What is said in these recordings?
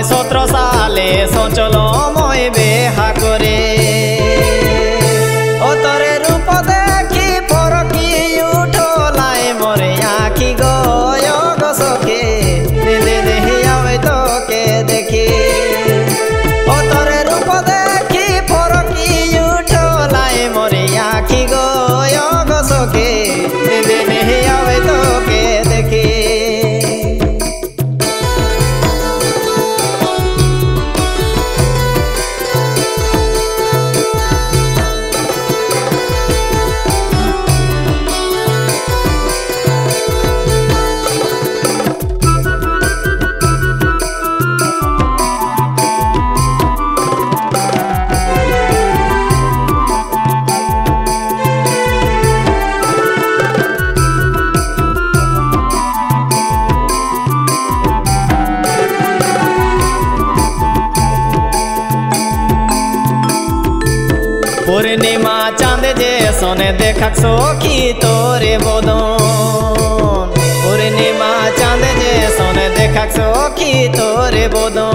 17 সালে সোচলো মই বেহা করে ও তোরে রূপ দেখি পরকি উঠলাই মরে আখি গো সখে দিনে দেহি আমি তোকে দেখি ও তোরে রূপ দেখি পরকি উঠলাই মরে আখি গো সখে দিনে দেহি আমি তোকে দেখি पूर्णिमा चांद जे सोने देखक सखी तोरे बदन पूर्णिमा चांद जे सोने देखक सखी तोरे बदन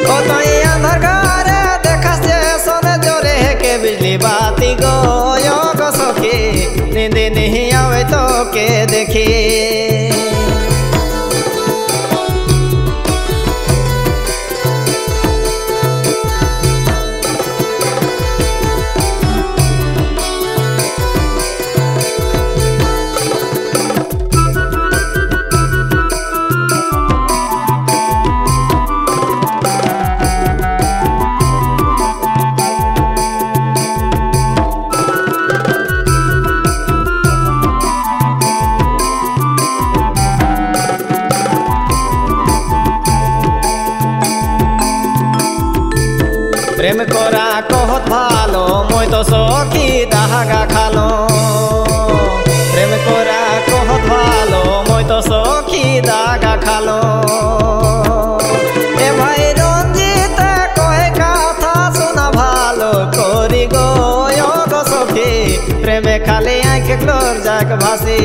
कतई अंधकार देखस जे सोने जोरे के बिजली बाती गो सखी नींद नहीं आवे तो के देखी प्रेम करा कहत भालो मैं तो सखी दागा खालो प्रेम करा कहत भालो मैं तो सखी दागा खालो ए भाई रंजित कहे कथा सुना भालो करी गो सखी प्रेमे खाली आँख क्लोर जाक भासी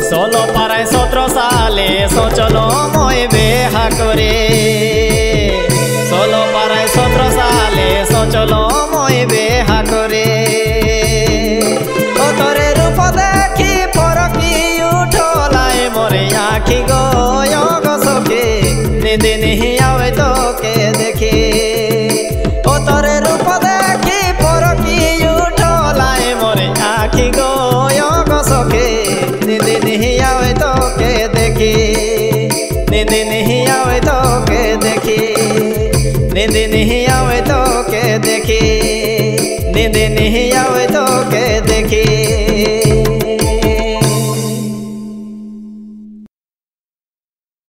सोलो पाराय 17 साले सोचलो মই बेहा करे सोलो पाराय 17 साले सोचलो মই बेहा करे ओ तोरे रूप देखी परकी उठलाई मोरे आखी गो सखी नींद नहीं आवे तो के देखी ओ तोरे रूप देखी परकी उठलाई मोरे आखी गो सखी नींद नहीं आवे तो के देखी नींद नहीं आवे तो के देखी नींद नहीं आवे तो के देखी नींद नहीं आवे तो के देखी।